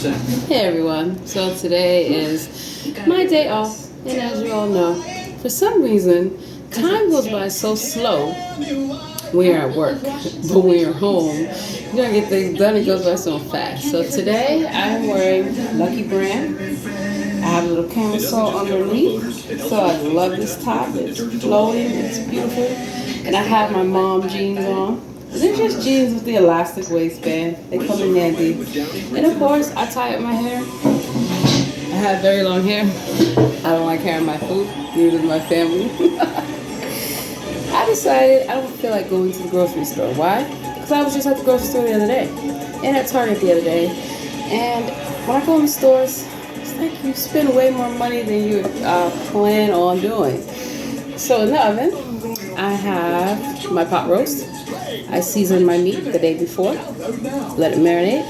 Hey everyone, so today is my day off, and as you all know, for some reason, time goes by so slow when you're at work, but when you're home, you don't get things done, it goes by so fast. So today, I'm wearing Lucky Brand. I have a little camisole underneath, so I love this top. It's flowing, it's beautiful, and I have my mom jeans on. They're just jeans with the elastic waistband. They come in handy. And of course, I tie up my hair. I have very long hair. I don't like hair in my food, neither does my family. I decided I don't feel like going to the grocery store. Why? Because I was just at the grocery store the other day. And at Target the other day. And when I go in the stores, it's like you spend way more money than you plan on doing. So in the oven, I have my pot roast. I seasoned my meat the day before, let it marinate.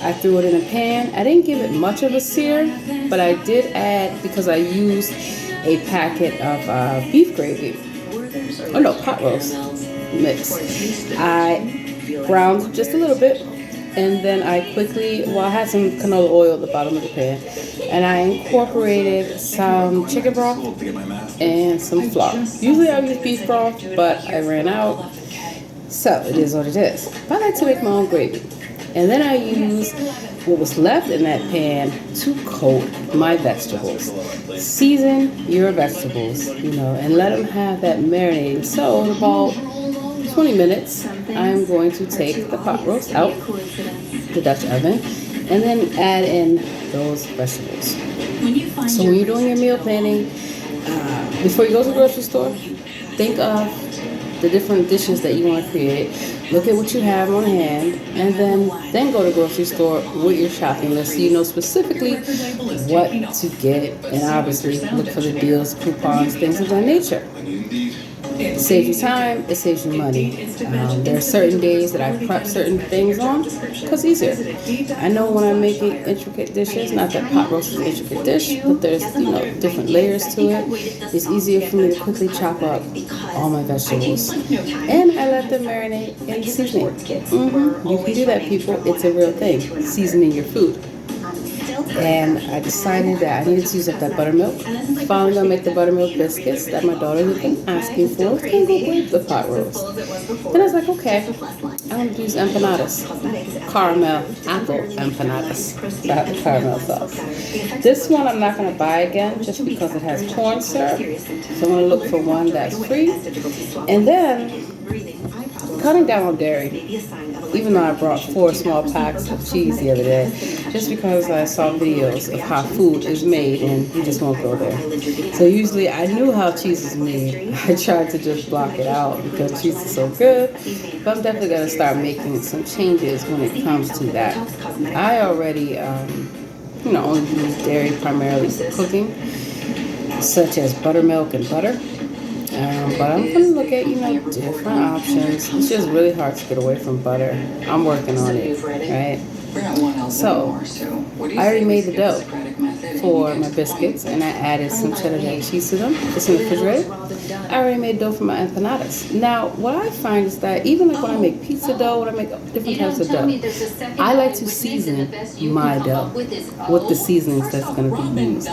I threw it in a pan. I didn't give it much of a sear, but I did add, because I used a packet of beef gravy. Oh no, pot roast mix. I browned it just a little bit, and then I quickly, I had some canola oil at the bottom of the pan, and I incorporated some chicken broth and some flour. Usually I use beef broth, but I ran out. So it is what it is. But I like to make my own gravy. And then I use what was left in that pan to coat my vegetables. Season your vegetables, and let them have that marinating. So in about 20 minutes, I'm going to take the pot roast out the Dutch oven and then add in those vegetables. So when you're doing your meal planning, before you go to the grocery store, think of the different dishes that you want to create. Look at what you have on hand, and then go to the grocery store with your shopping list so you know specifically what to get, and obviously look for the deals, coupons, things of that nature. It saves you time, it saves you money. There are certain days that I prep certain things on because it's easier. I know when I'm making intricate dishes, not that pot roast is an intricate dish, but there's different layers to it. It's easier for me to quickly chop up all my vegetables, and I let them marinate in seasoning. You can do that, people. It's a real thing. Seasoning your food. And I decided that I needed to use up that buttermilk. Finally gonna make the buttermilk biscuits that my daughter had been asking for. I was gonna go with the pot roast. And I was like, okay, I'm gonna use empanadas. Caramel apple empanadas. Got the caramel sauce. This one I'm not gonna buy again just because it has corn syrup. So I'm gonna look for one that's free. And then cutting down on dairy. Even though I brought 4 small packs of cheese the other day, just because I saw videos of how food is made and you just won't go there. So usually I knew how cheese is made. I tried to just block it out because cheese is so good, but I'm definitely going to start making some changes when it comes to that. I already, only use dairy primarily for cooking, such as buttermilk and butter. But I'm going to look at, different options. It's just really hard to get away from butter. I'm working on it, right? So, I already made the dough for my biscuits, and I added some cheddar cheese to them. It's in the refrigerator. I already made dough for my empanadas. Now, what I find is that even like when I make pizza dough, when I make different types of dough, I like to season my dough with the seasonings that's going to be used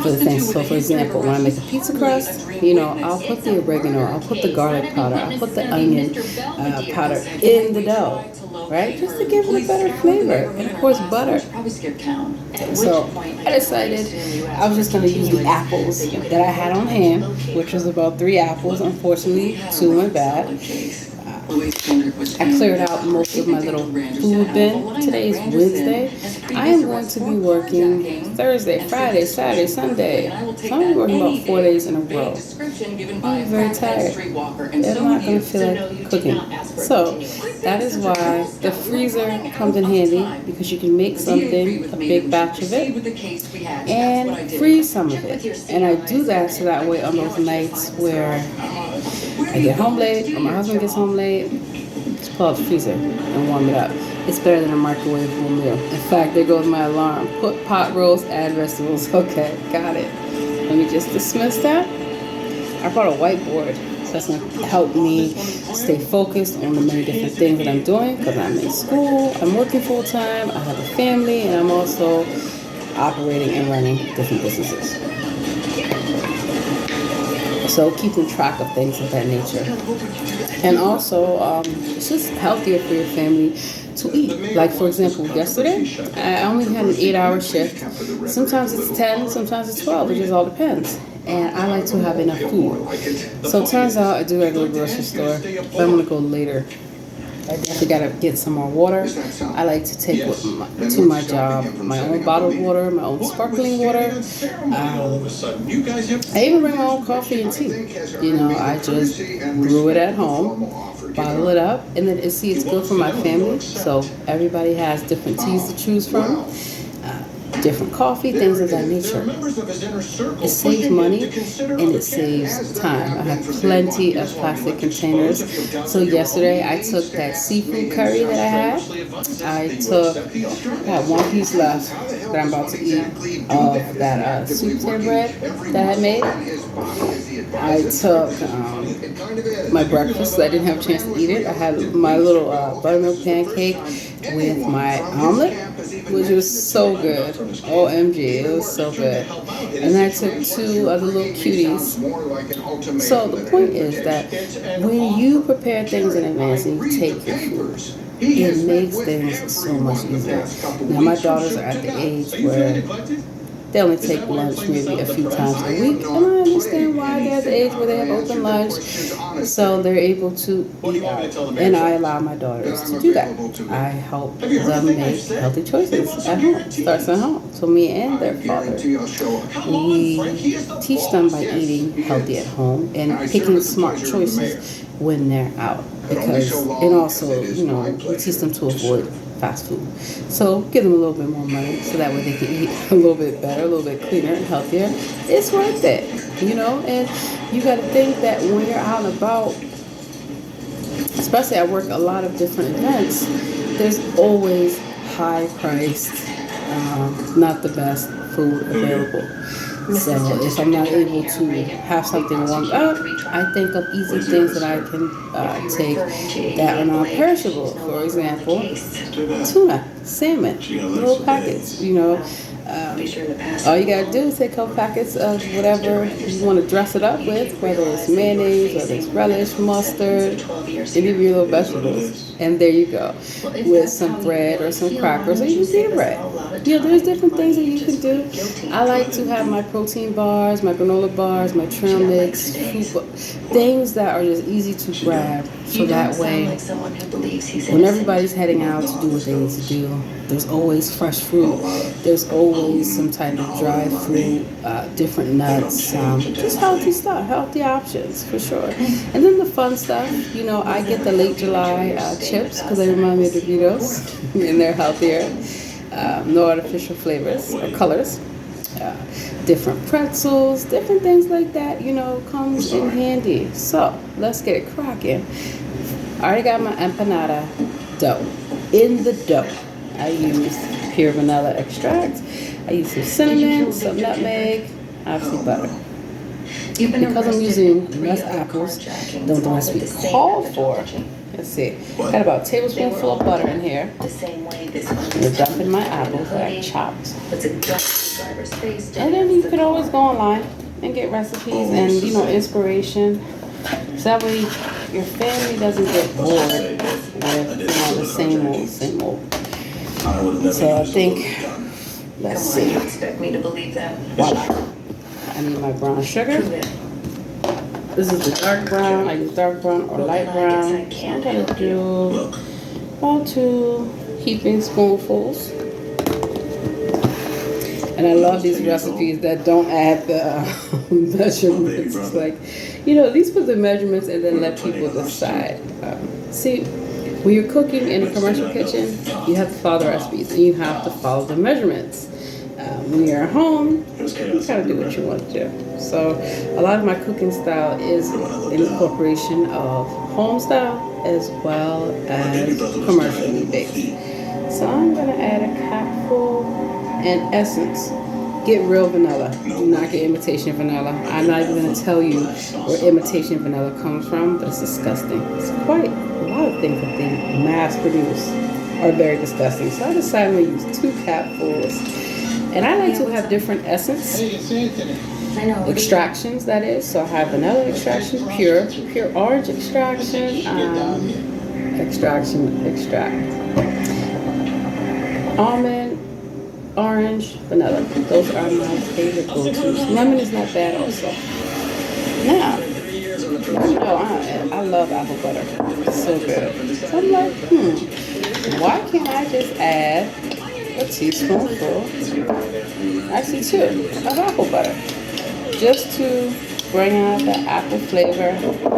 for the things. So, for example, when I make a pizza crust, I'll put the oregano, I'll put the garlic powder, I'll put the onion powder in the dough, right? Just to give it a better flavor. And of course, butter. So I decided I was just going to use the apples that I had on hand, which was about 3 apples. Unfortunately, 2 went bad. I cleared out most of my little food bin. Today is Wednesday. I am going to be working Thursday, Friday, Saturday, Sunday. So I'm going to be working about 4 days in a row. I'm very tired. And I'm not going to feel like cooking. So that is why the freezer comes in handy, because you can make something, a big batch of it, and freeze some of it. And I do that so that way on those nights where I get home late, or my husband gets home late, just pull out the freezer and warm it up. It's better than a microwavable meal. In fact, there goes my alarm. Put pot roast, add vegetables. Okay, got it. Let me just dismiss that. I brought a whiteboard so That's going to help me stay focused on the many different things that I'm doing because I'm in school, I'm working full time, I have a family, and I'm also operating and running different businesses. So keeping track of things of that nature. And also, it's just healthier for your family to eat. Like, for example, yesterday, I only had an 8-hour shift. Sometimes it's 10, sometimes it's 12. It just all depends. And I like to have enough food. So it turns out I do have to go to the grocery store, but I'm going to go later. I definitely got to get some more water. I like to take to my job my own bottled water, my own sparkling water. I even bring my own coffee and tea. I just brew it at home, bottle it up, and then it's good for my family. So everybody has different teas to choose from. Different coffee, things of that nature. It saves money and it saves time. I have plenty of plastic containers. So yesterday I took that seafood curry that I had one piece left that I'm about to eat of that soup tin bread that I made. I took my breakfast. I didn't have a chance to eat it. I had my little buttermilk pancake with my omelet, which was so good. OMG, it was so good. And then I took 2 other little cuties. So the point is that when you prepare things in advance and you take your food, it makes things so much easier. Now my daughters are at the age where they only take lunch maybe a few times a week, and I understand why they're at the age where they have open lunch, so they're able to eat out, and I allow my daughters to do that. I help them make healthy choices at home. It starts at home. So me and their father, we teach them by eating healthy at home and picking smart choices when they're out, and also, we teach them to avoid fast food. So give them a little bit more money so that way they can eat a little bit better, a little bit cleaner, healthier. It's worth it, and you got to think that when you're out and about, especially I work a lot of different events, there's always high priced, not the best food available. So if I'm not able to have something warmed up, I think of easy things that I can take that are non-perishable. For example, tuna, salmon, little packets. All you gotta do is take a couple packets of whatever you want to dress it up with, whether it's mayonnaise, whether it's relish, mustard, any of your little vegetables, and there you go, with some bread or some crackers, or even pita bread. There's different things that you can do. I like to have my protein bars, my granola bars, my trail mix, things that are just easy to grab, so that way, when everybody's heading out to do what they need to do, there's always fresh fruit. There's always some type of dry fruit, different nuts, just healthy stuff, healthy options for sure. And then the fun stuff, I get the late July chips because they remind me of Doritos, and they're healthier. No artificial flavors or colors. Different pretzels, different things like that, comes in handy. So let's get it cracking. I already got my empanada dough. In the dough, I use pure vanilla extract. I use some cinnamon, some nutmeg, obviously butter. Because I'm using less apples than the recipe called for, let's see, got about a tablespoonful of butter in here. I'm going to dump in my apples that I chopped. And then you can always go online and get recipes and, inspiration. So that way your family doesn't get bored with, the same old. So I think, let's see. Voila. I need my brown sugar. This is the dark brown. I use dark brown or light brown. I'm going to do about 2 heaping spoonfuls. And I love these recipes that don't add the measurements. It's like, at least put the measurements and then let people decide. See, when you're cooking in a commercial kitchen, you have to follow the recipes and you have to follow the measurements. When you're at home, you kind of do what you want to do. So a lot of my cooking style is an incorporation of home style as well as commercially based. So I'm going to add a cupful and essence Get real vanilla. Do not get imitation vanilla. I'm not even going to tell you where imitation vanilla comes from, but it's disgusting. It's quite a lot of things that they mass produce are very disgusting. So I decided to use 2 capfuls. And I like to have different essence extractions, that is. So I have vanilla extraction, pure orange extraction, almond, orange, vanilla. Those are my favorite go-tos. Lemon is not bad also. Now, you know I love apple butter. It's so good. So I'm like, why can't I just add a teaspoonful, actually 2, of apple butter, just to bring out the apple flavor.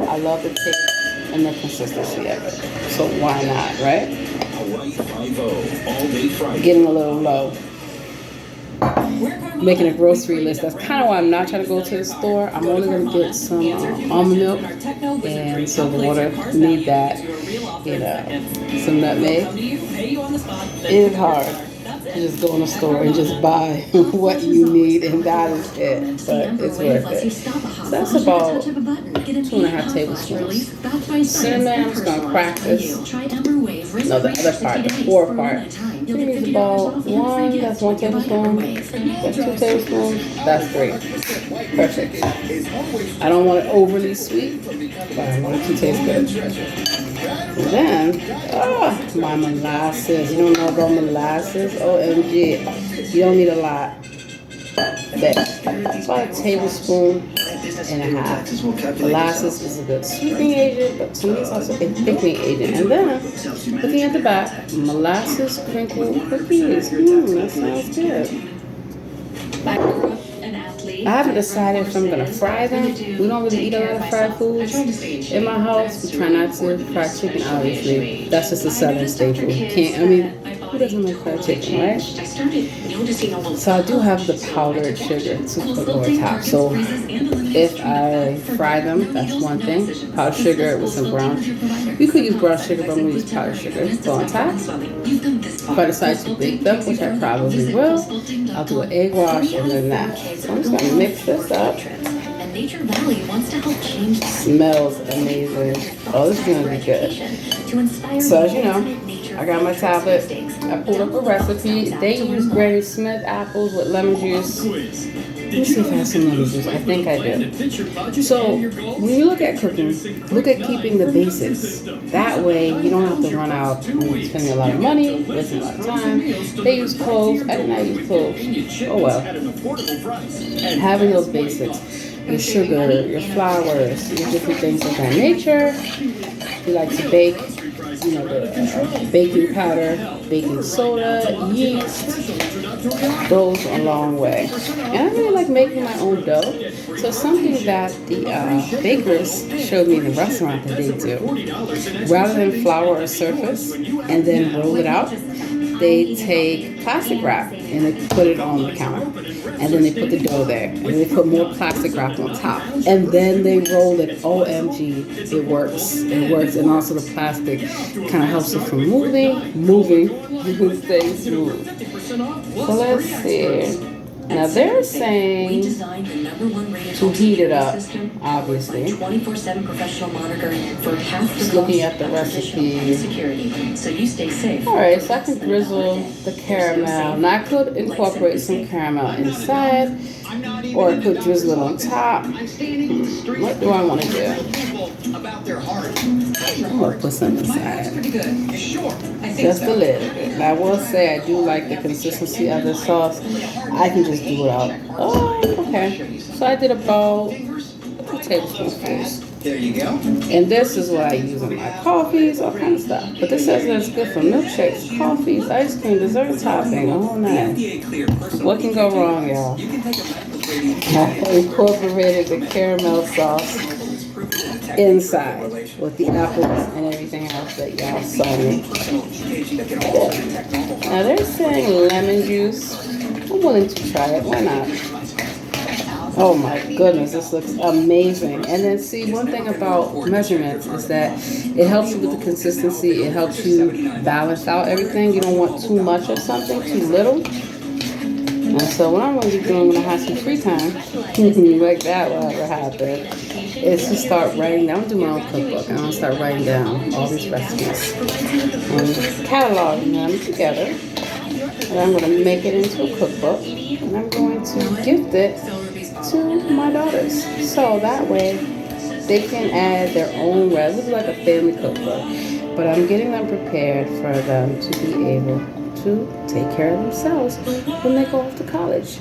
I love the taste and the consistency of it. So why not, right? Getting a little low. Making a grocery list. That's kind of why I'm not trying to go to the store. I'm only going to get some almond milk and so the water. Need that. You know, some nutmeg. It is hard to just go in the store and just buy what you need, and that is it. But it's worth it. So that's about 2.5 tablespoons. Cinnamon, I'm just going to crack this. No, the other part, the core part. Cream is about 1, that's 1 tablespoon. That's 2 tablespoons, that's 3. Perfect. I don't want it overly sweet, but I want it to taste good. And then, my molasses. You don't know about molasses? OMG. You don't need a lot. There. About 1.5 tablespoons. Molasses is a good sweetening agent, but to me it's also a thickening agent. And then, looking at the back, molasses crinkle cookies. That sounds good. I haven't decided if I'm going to fry them. We don't really eat a lot of fried foods in my house. We try not to fry chicken, obviously. That's just a southern staple. Who doesn't like fried chicken, right? So I do have the powdered sugar to put over top. So if I fry them, that's one thing. Powdered sugar with some brown sugar. You could use brown sugar, but I'm going to use powdered sugar. Go on top. If I decide to bake them, which I probably will, I'll do an egg wash and then that. So I'm just going to mix this up. Smells amazing. Oh, this is going to be good. So as you know, I got my tablet. I pulled up a recipe. They use Granny Smith apples with lemon juice. Let me see if I have some lemon juice. I think I do. So when you look at cooking, look at keeping the basics. That way you don't have to run out and spending a lot of money, wasting a lot of time. They use cloves. I did not use cloves. Oh well. Having those basics. Your sugar, your flours, your different things of that nature. If you like to bake, the baking powder, baking soda, yeast, goes a long way. And I really like making my own dough. So something that the bakers showed me in the restaurant that they do, rather than flour a surface and then roll it out, they take plastic wrap and they put it on the counter. And then they put the dough there. And then they put more plastic wrap on top. And then they roll it. OMG, it works. It works. And also the plastic kind of helps it from moving, staying smooth. So let's see. Now they're saying to heat it up, obviously. 24/7 professional monitoring for just looking at the recipe. So you stay safe. Alright, so I can drizzle the caramel. Now I could incorporate some caramel inside, or I could drizzle it on top. What do I want to do? I'm going to put some inside. Just a little bit. And I will say I do like the consistency of the sauce. I can just do it out. Oh, okay. So I did about 2 tablespoons. There you go. And this is what I use in my coffees, all kinds of stuff. But this says that it's good for milkshakes, coffees, ice cream, dessert topping, all night. What can go wrong, y'all? I incorporated the caramel sauce inside with the apples and everything else that y'all saw me. Now they're saying lemon juice. I'm willing to try it. Why not? Oh my goodness, this looks amazing. And then see, one thing about measurements is that it helps you with the consistency. It helps you balance out everything. You don't want too much of something, too little. And So what I'm going to be doing when I have some free time, like that will ever happen, is to start writing down. I'm going to do my own cookbook, and I'm going to start writing down all these recipes and cataloging them together. And I'm going to make it into a cookbook, and I'm going to gift it to my daughters. So that way they can add their own recipes, like a family cookbook. But I'm getting them prepared for them to be able to take care of themselves when they go off to college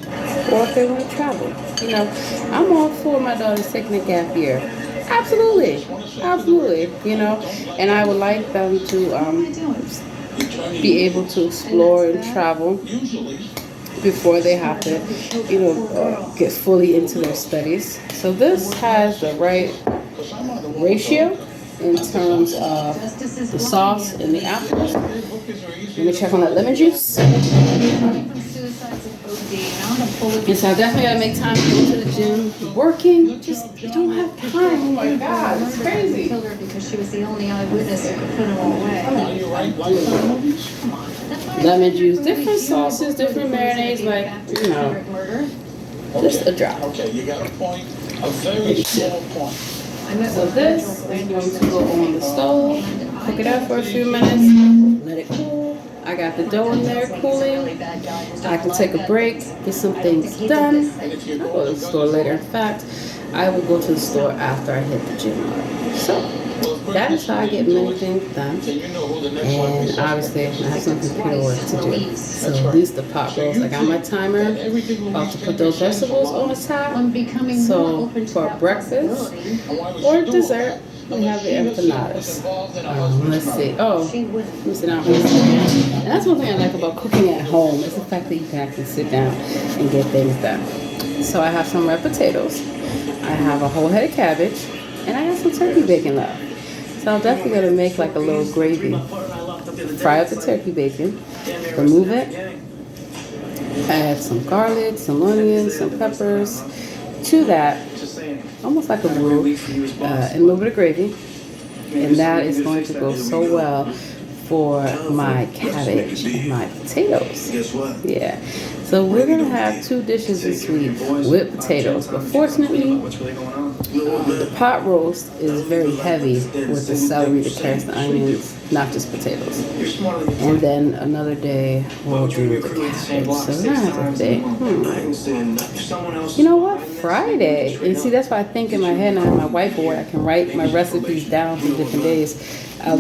or if they want to travel. You know, I'm all for my daughters taking a gap year. Absolutely. Absolutely. You know, and I would like them to be able to explore and travel before they have to, get fully into their studies. So this has the right ratio in terms of the sauce and the apples. Let me check on that lemon juice. Yes, I definitely gotta make time to go to the gym. Working, just don't have time. Oh my God, it's crazy. Because she was the only eyewitness who could put her away. Lemon juice, different sauces, different marinades, like, just a drop. Okay, you got a point. A very small point. So this is going to go on the stove, cook it up for a few minutes, let it cool. I got the dough in there cooling. I can take a break, get some things done. I'll go to the store later. In fact, I will go to the store after I hit the gym. So that is how I get many things done. And obviously, I have some computer work to do. So at least the pot roast, I got my timer. About to put those vegetables on the top. So for breakfast or dessert, we have the empanadas. Let's see. Oh, let me sit down. And that's one thing I like about cooking at home is the fact that you can actually sit down and get things done. So I have some red potatoes. I have a whole head of cabbage. And I got some turkey bacon left. So I'm definitely going to make like a little gravy. Fry up the turkey bacon. Remove it. Add some garlic, some onions, some peppers to that. Almost like a roux. And a little bit of gravy. And that is going to go so well for my cabbage and my potatoes. Yeah. So we're going to have two dishes this week with potatoes. But fortunately, the pot roast is very heavy with the celery, the carrots, the onions, not just potatoes. And then another day we'll do the cabbage. So another day. You know what? Friday. And see, that's why I think in my head, and I have my whiteboard, I can write my recipes down for different days. I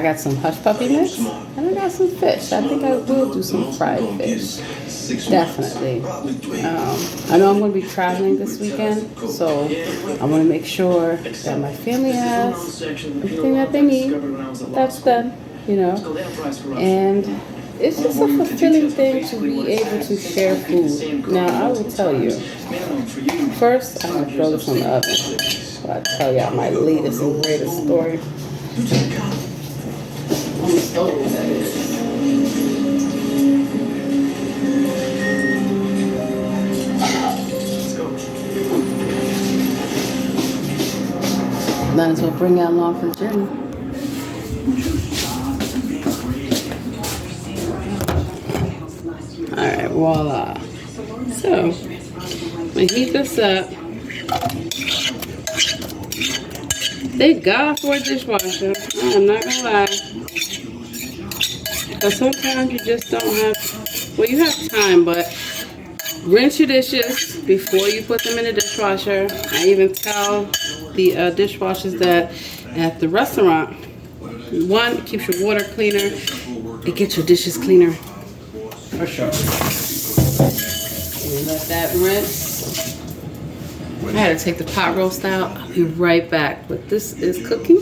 got some hush puppy mix, and I got some fish. I think I will do some fried fish. Definitely. I know I'm going to be traveling this weekend, so I want to make sure that my family has everything that they need. That's done, And it's just a fulfilling thing to be able to share food. Now, I will tell you, first, I'm going to throw this on the oven. So I'll tell y'all my latest and greatest story. On the stove, that is. Might as well bring you along for the journey. Alright, voila. So, I'm going to heat this up. Thank God for a dishwasher. I'm not going to lie. But sometimes you just don't have, you have time, but rinse your dishes before you put them in the dishwasher. I even tell the dishwashers that at the restaurant, one, it keeps your water cleaner, it gets your dishes cleaner for sure. And let that rinse. I had to take the pot roast out. I'll be right back. But this is cooking.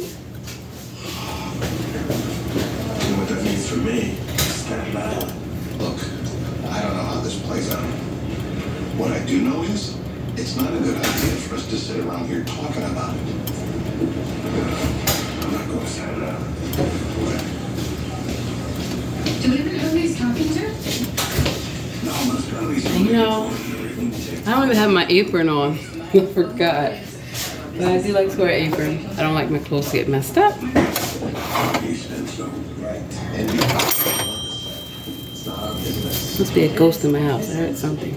What that means for me is kind of bad. Look, I don't know how this plays out. What I do know is, it's not a good idea for us to sit around here talking about it. I'm not going to set it up. Do we even know who he's talking to? I don't even have my apron on. I forgot. But I do like to wear an apron. I don't like my clothes to get messed up. It's not our business. Must be a ghost in my house. I heard something.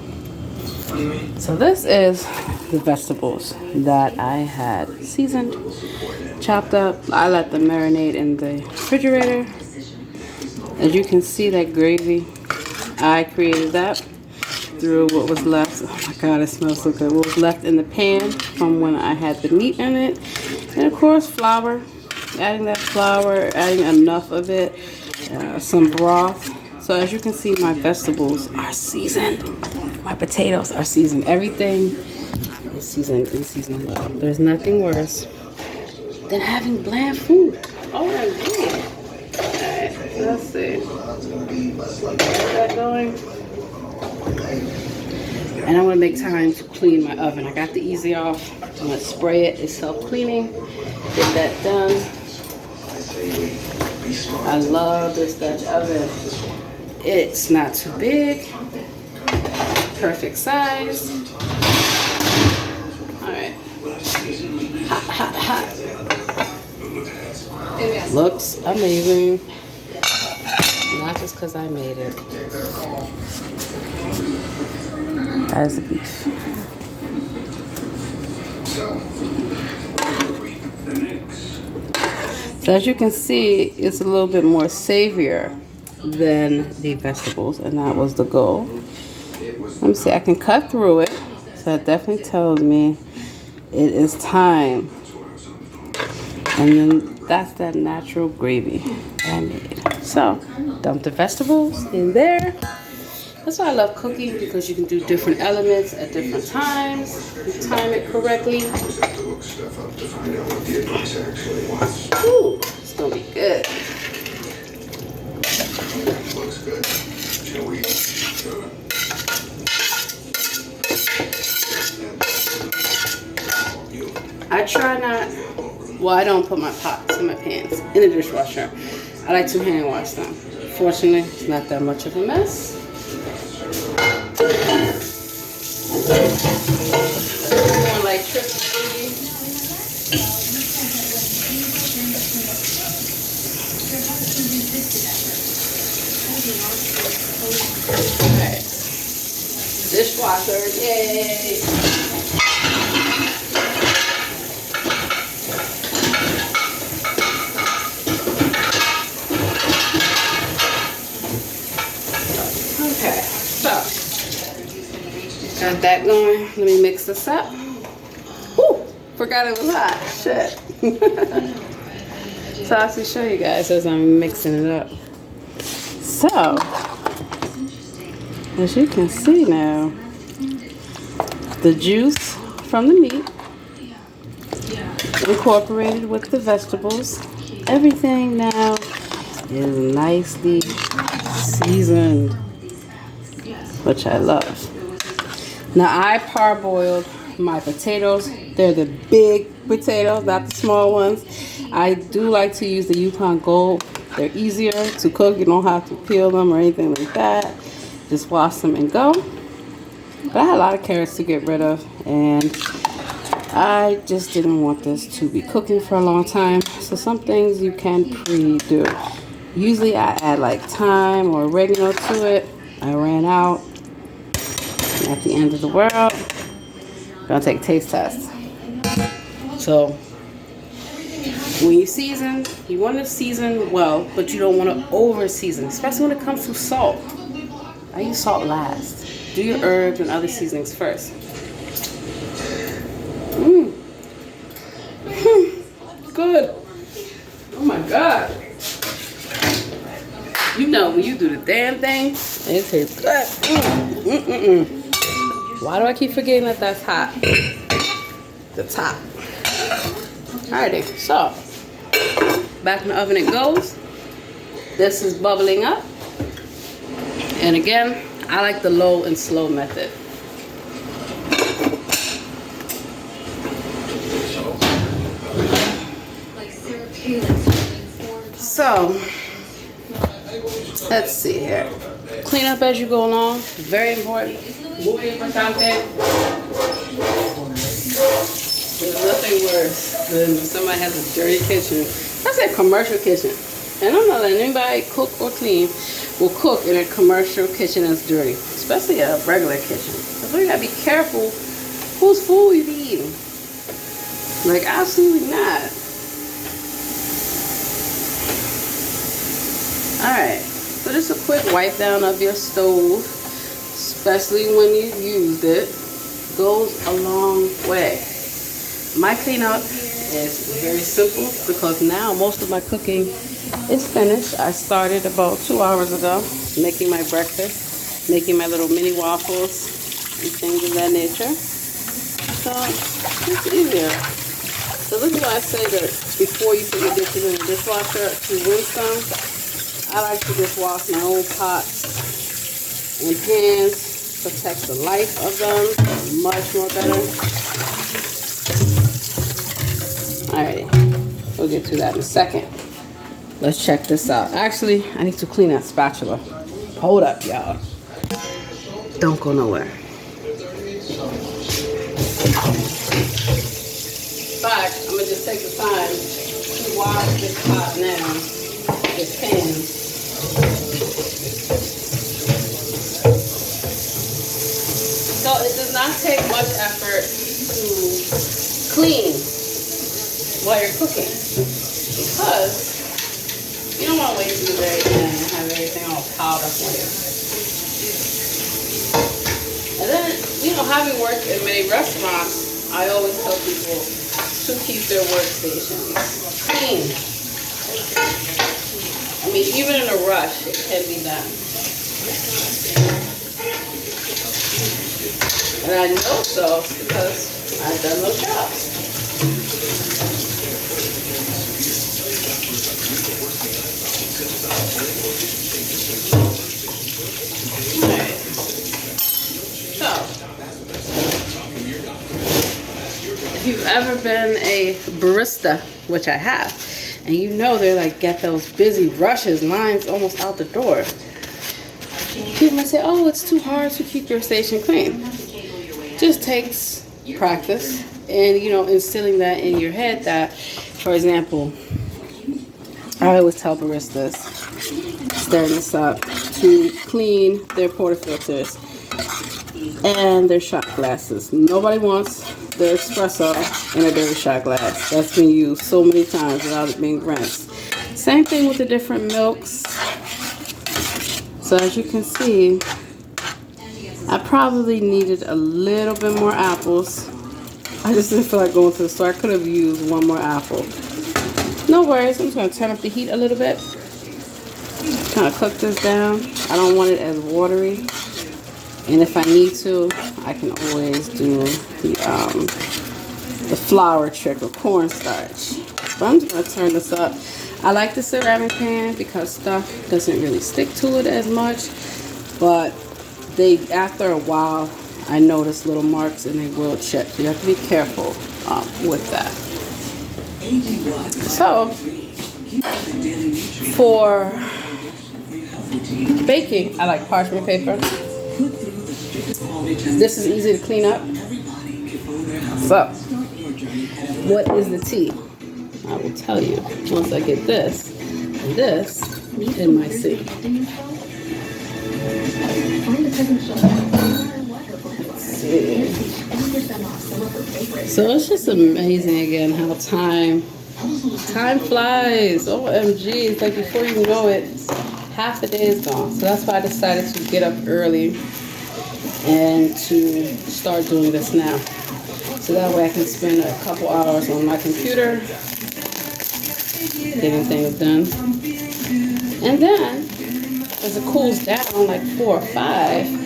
So this is the vegetables that I had seasoned, chopped up. I let them marinate in the refrigerator. As you can see, that gravy, I created that through what was left. Oh my God, it smells so good. What was left in the pan from when I had the meat in it. And of course, flour. Adding that flour, adding enough of it, some broth. So as you can see, my vegetables are seasoned. My potatoes are seasoned. Everything is seasoned and seasoned well. There's nothing worse than having bland food. Oh, my God. Alright, let's see. Get that going. And I'm going to make time to clean my oven. I got the easy off. I'm going to spray it. It's self-cleaning. Get that done. I love this Dutch oven. It's not too big. Perfect size. Alright. Hot, hot, hot. Looks amazing. Not just because I made it. As the beef. So as you can see, it's a little bit more savourier than the vegetables, and that was the goal. Let me see, I can cut through it, so that definitely tells me it is time. And then that's that natural gravy that I made. So, dump the vegetables in there. That's why I love cooking, because you can do different elements at different times. You time it correctly. Ooh, it's gonna be good. Looks good. Shall we? I try not, well, I don't put my pots and my pans in the dishwasher. I like to hand wash them. Fortunately, it's not that much of a mess. More like tricky. Alright. Dishwasher, yay! Okay, so got that going. Let me mix this up. Whew, forgot it was hot. Shit. So I'll have to show you guys as I'm mixing it up. So, as you can see now, the juice from the meat incorporated with the vegetables. Everything now is nicely seasoned, which I love. Now I parboiled my potatoes. They're the big potatoes, not the small ones. I do like to use the Yukon Gold. They're easier to cook. You don't have to peel them or anything like that. Just wash them and go. But I had a lot of carrots to get rid of, and I just didn't want this to be cooking for a long time. So some things you can pre-do. Usually I add like thyme or oregano to it. I ran out. At the end of the world, I'm gonna take a taste test. So when you season, you want to season well, but you don't want to over season, especially when it comes to salt. I use salt last. Do your herbs and other seasonings first. Good. Oh my God. You know when you do the damn thing, it tastes good. Why do I keep forgetting that that's hot? The top. Alrighty, so back in the oven it goes. This is bubbling up. And again, I like the low and slow method. So, let's see here. Clean up as you go along. Very important. Muy importante. There's nothing worse than when somebody has a dirty kitchen. I said commercial kitchen. And I'm not letting anybody cook or clean will cook in a commercial kitchen that's dirty, especially a regular kitchen. So you gotta be careful whose food you be eating. Like, absolutely not. Alright, so just a quick wipe down of your stove, especially when you've used it, goes a long way. My cleanup is very simple because now most of my cooking is finished. I started about 2 hours ago making my breakfast, making my little mini waffles and things of that nature. So it's easier. So this is why I say that before you put your dishes in the dishwasher to rinse them, I like to just wash my own pots and pans, protects the life of them much more better. Alrighty, we'll get to that in a second. Let's check this out. Actually, I need to clean that spatula. Hold up, y'all. Don't go nowhere. In fact, I'm gonna just take the time to wash this pot now, this pan. So it does not take much effort to clean while you're cooking, because you don't want to wait till the very end and have everything all piled up on you. And then, you know, having worked in many restaurants, I always tell people to keep their workstations clean. I mean, even in a rush, it can be done. And I know so because I've done those jobs. Alright. So, if you've ever been a barista, which I have, and you know they're like, get those busy rushes, lines almost out the door. People might say, oh, it's too hard to keep your station clean. Just takes practice and, you know, instilling that in your head that, for example, I always tell baristas, stirring this up, to clean their portafilters and their shot glasses. Nobody wants their espresso in a dirty shot glass. That's been used so many times without it being rinsed. Same thing with the different milks. So as you can see, I probably needed a little bit more apples. I just didn't feel like going to the store. I could have used one more apple. No worries, I'm just going to turn up the heat a little bit. Kind of cook this down. I don't want it as watery. And if I need to, I can always do the flour trick of cornstarch. But I'm just going to turn this up. I like the ceramic pan because stuff doesn't really stick to it as much. But after a while, I notice little marks and they will chip. So you have to be careful with that. So, for baking, I like parchment paper. This is easy to clean up. So, what is the tea? I will tell you once I get this and this in my sink. So it's just amazing again how time flies. OMG, it's like before you know it, half the day is gone. So that's why I decided to get up early and to start doing this now. So that way I can spend a couple hours on my computer getting things done. And then, as it cools down, like 4 or 5,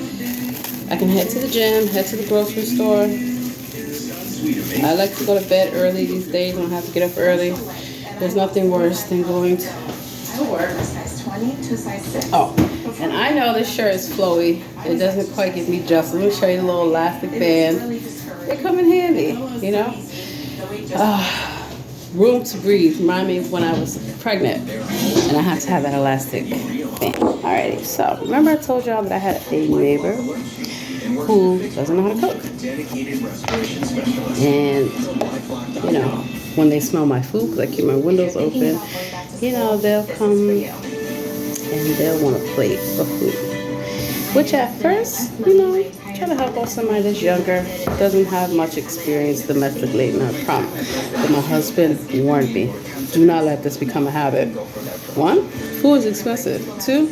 I can head to the gym, head to the grocery store. I like to go to bed early these days. I don't have to get up early. There's nothing worse than going to work. Oh, and I know this shirt is flowy. It doesn't quite get me just. Let me show you the little elastic band. They come in handy, you know. Room to breathe. Remind me of when I was pregnant and I had to have that elastic band. Alrighty, so remember I told y'all that I had a neighbor who doesn't know how to cook. And, you know, when they smell my food, because I keep my windows open, you know, they'll come and they'll want to plate of food. Which at first, you know, try to help out somebody that's younger, doesn't have much experience domestically, not a problem. But my husband warned me, do not let this become a habit. One, food is expensive. Two,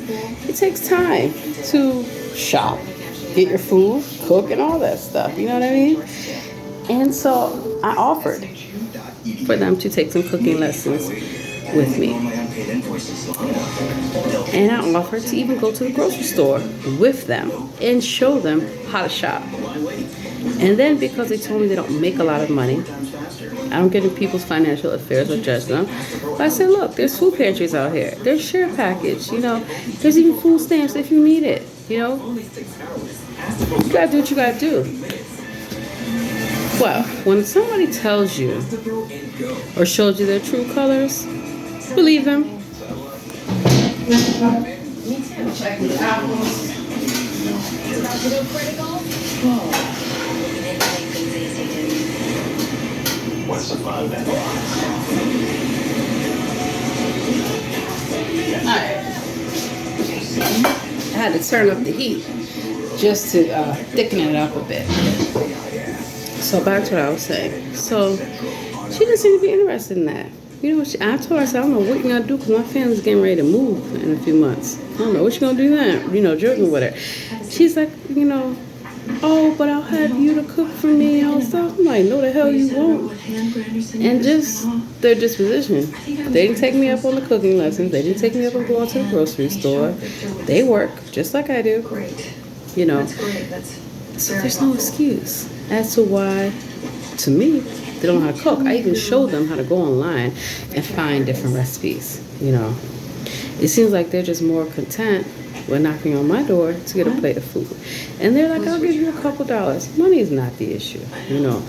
it takes time to shop, get your food, cook, and all that stuff. You know what I mean? And so I offered for them to take some cooking lessons with me. And I offered to even go to the grocery store with them and show them how to shop. And then because they told me they don't make a lot of money, I don't get in people's financial affairs or judge them. But I said, look, there's food pantries out here. There's share package, you know. There's even food stamps if you need it, you know. You gotta do what you gotta do. Well, when somebody tells you or shows you their true colors, believe them. Check the apples. What's the fun then? Alright. I had to turn up the heat just to thicken it up a bit. So back to what I was saying. So she didn't seem to be interested in that. You know, I told her, I said, I don't know what you're going to do because my family's getting ready to move in a few months. I don't know what you're going to do then. You know, joking with her. She's like, you know, oh, but I'll have you to cook for me and all stuff. I'm like, no, the hell you won't. And just their disposition. They didn't take me up on the cooking lessons. They didn't take me up on going to the grocery store. They work just like I do. You know. So there's no excuse as to why, to me, they don't know how to cook. I even showed them how to go online and find different recipes, you know. It seems like they're just more content with knocking on my door to get a plate of food. And they're like, I'll give you a couple dollars. Money is not the issue, you know.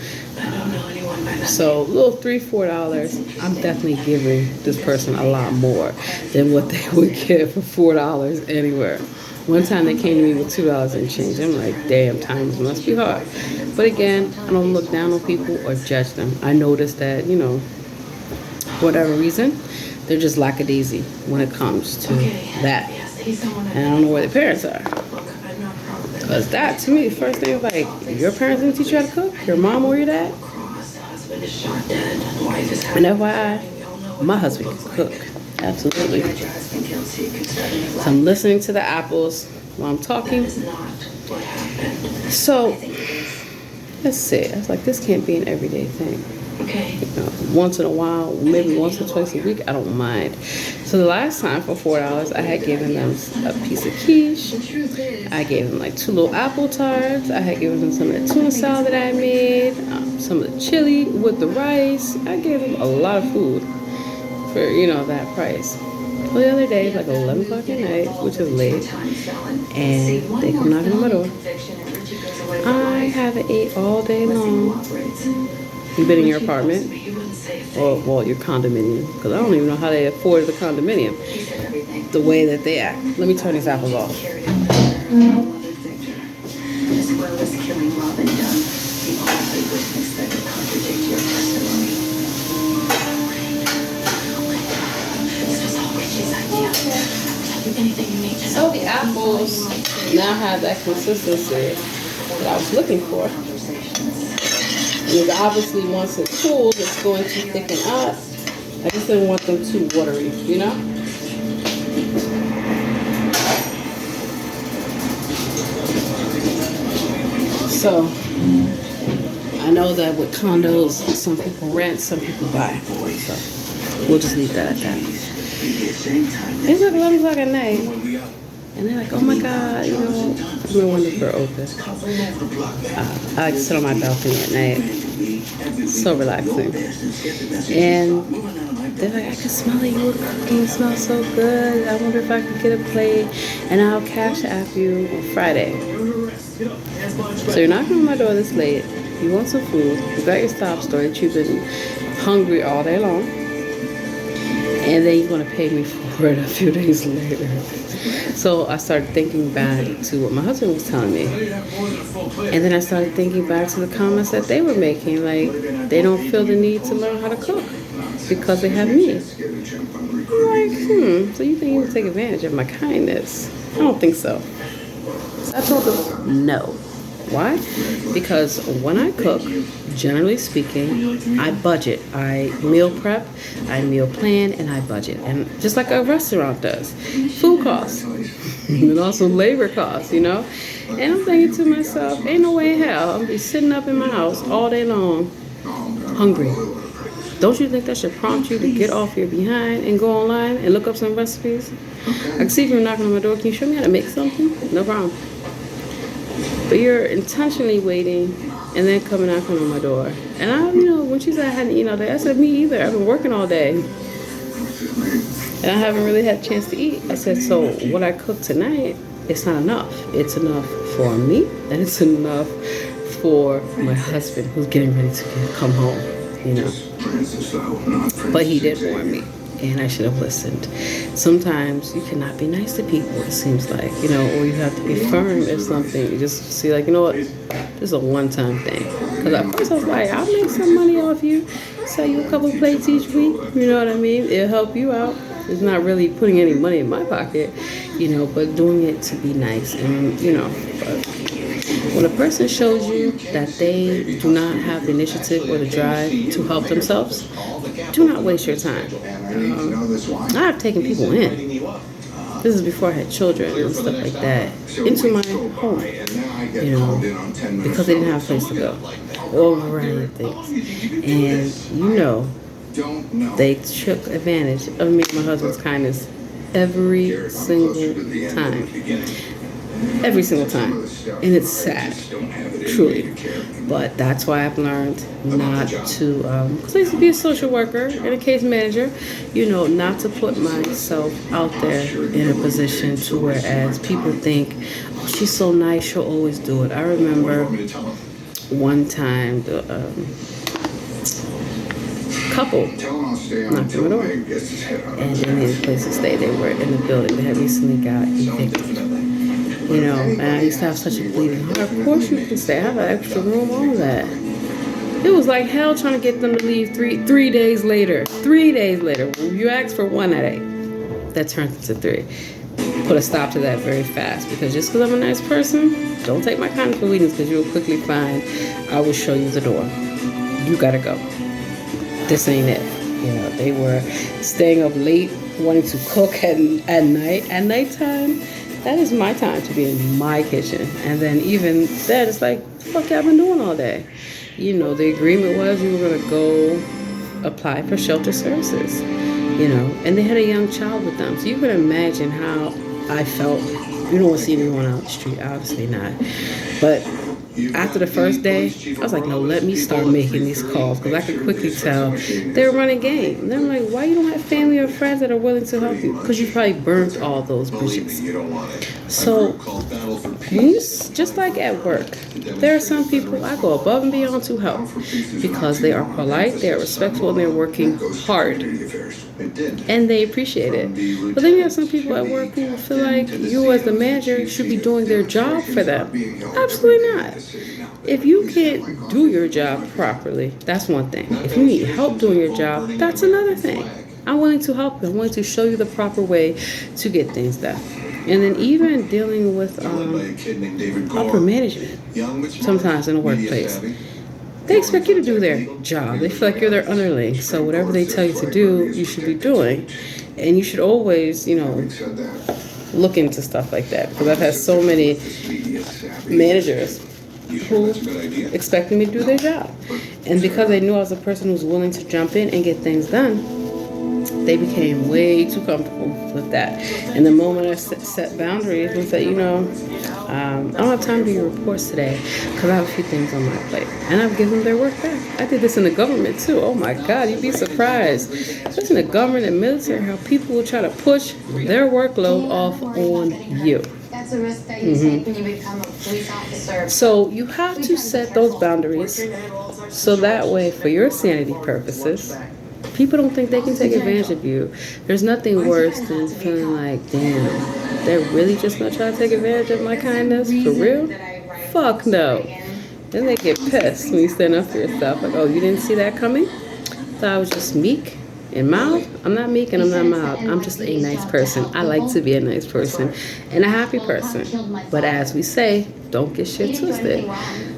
So a little $3-4, I'm definitely giving this person a lot more than what they would get for $4 anywhere. One time they came to me with $2 and change. I'm like, damn, times must be hard. But again, I don't look down on people or judge them. I notice that, you know, for whatever reason, they're just lackadaisy when it comes to that. And I don't know where their parents are. Because that, to me, the first thing is like, your parents didn't teach you how to cook? Your mom or your dad? And FYI, my husband can cook. Absolutely. So I'm listening to the apples while I'm talking. So, let's see. I was like, this can't be an everyday thing. You know, once in a while, maybe once or twice a week, I don't mind. So the last time for $4, I had given them a piece of quiche. I gave them like 2 little apple tarts. I had given them some of the tuna salad that I made, some of the chili with the rice. I gave them a lot of food for, you know, that price. Well, the other day, like 11 o'clock at night, which is late, and they come knocking on my door. I haven't ate all day long. You've been in your apartment, or, well, your condominium, because I don't even know how they afford the condominium, the way that they act. Let me turn these apples off. So the apples now have that consistency that I was looking for. And obviously once it cools, it's going to thicken up. I just didn't want them too watery, you know? So, I know that with condos, some people rent, some people buy. So, we'll just leave that at that. It's like 11 o'clock at night. And they're like, oh my God, you know, my windows were open. I like to sit on my balcony at night. So relaxing. And they're like, I can smell it, you were cooking, it smells so good. I wonder if I could get a plate and I'll cash app you on Friday. So you're knocking on my door this late, you want some food, you got your stop store that you've been hungry all day long, and then you're gonna pay me for it a few days later. So I started thinking back to what my husband was telling me. And then I started thinking back to the comments that they were making, like they don't feel the need to learn how to cook because they have me. I'm like, so you think you would take advantage of my kindness? I don't think so. So I told them no. Why? Because when I cook, generally speaking, I budget. I meal prep, I meal plan, and I budget. And just like a restaurant does. Food costs. And also labor costs, you know? And I'm thinking to myself, ain't no way in hell I'm gonna be sitting up in my house all day long, hungry. Don't you think that should prompt you to get off your behind and go online and look up some recipes? I can see if you're knocking on my door, can you show me how to make something? No problem. But you're intentionally waiting and then coming knocking on my door. And I, when she said I hadn't eaten all day, I said, me either. I've been working all day. And I haven't really had a chance to eat. I said, so what I cooked tonight, it's not enough. It's enough for me, and it's enough for my husband who's getting ready to come home, But he did warn me, and I should have listened. Sometimes you cannot be nice to people, it seems like, or you have to be firm if something. You just see, like, you know what, this is a one-time thing. Because at first I was like, I'll make some money off you, sell you a couple plates each week, you know what I mean? It'll help you out. It's not really putting any money in my pocket, but doing it to be nice. And, but when a person shows you that they do not have the initiative or the drive to help themselves, do not waste your time. I have taken people in. This is before I had children and stuff like that, into my home, because they didn't have a place to go. All a variety of things. And, they took advantage of me and my husband's kindness every single time. Every single time. And it's sad, truly. But that's why I've learned not to, because I used to be a social worker and a case manager, not to put myself out there in a position to whereas people think, oh, she's so nice, she'll always do it. I remember one time, couple knocked on the door, and they needed a place to stay. They were in the building. They had recently got evicted. And I used to have such a bleeding heart. Of course you can stay. I have an extra room, all of that. It was like hell trying to get them to leave three days later. 3 days later. You asked for one night. That turned into 3. Put a stop to that very fast, because just because I'm a nice person, don't take my kindness for weakness, because you'll quickly find I will show you the door. You gotta go. This ain't it. They were staying up late, wanting to cook at night. At nighttime, that is my time to be in my kitchen. And then even then, it's like, what the fuck I've been doing all day? The agreement was we were going to go apply for shelter services, and they had a young child with them. So you can imagine how I felt. You don't want to see anyone out the street, obviously not. But after the first day, I was like, no, let me start making these calls, because I could quickly tell they were running game. And I'm like, why you don't have family or friends that are willing to help you? Because you probably burnt all those bridges. So, just like at work, there are some people I go above and beyond to help, because they are polite, they are respectful, and they're working hard. And they appreciate it. But then you have some people at work who feel like you as the manager should be doing their job for them. Absolutely not. If you can't do your job properly, that's one thing. If you need help doing your job, that's another thing. I'm willing to help you. I'm willing to show you the proper way to get things done. And then even dealing with upper management, sometimes in the workplace, they expect you to do their job. They feel like you're their underling. So whatever they tell you to do, you should be doing. And you should always, look into stuff like that. Because I've had so many managers who expected me to do their job. And because they knew I was a person who was willing to jump in and get things done, they became way too comfortable with that. And the moment I set boundaries and said, I don't have time to do your reports today because I have a few things on my plate. And I've given them their work back. I did this in the government too. Oh my God, you'd be surprised. Especially in the government and military, how people will try to push their workload off on you. That's a risk that you take when you become a police officer. So you have to set those boundaries so that way, for your sanity purposes, people don't think they can take advantage of you. There's nothing worse than feeling like, damn, they're really just gonna try to take advantage of my kindness? For real? Fuck no. Then they get pissed when you stand up for yourself. Like, oh, you didn't see that coming? Thought I was just meek And mild, I'm not meek and I'm not mild. I'm just a nice person. I like to be a nice person and a happy person. But as we say, don't get shit twisted.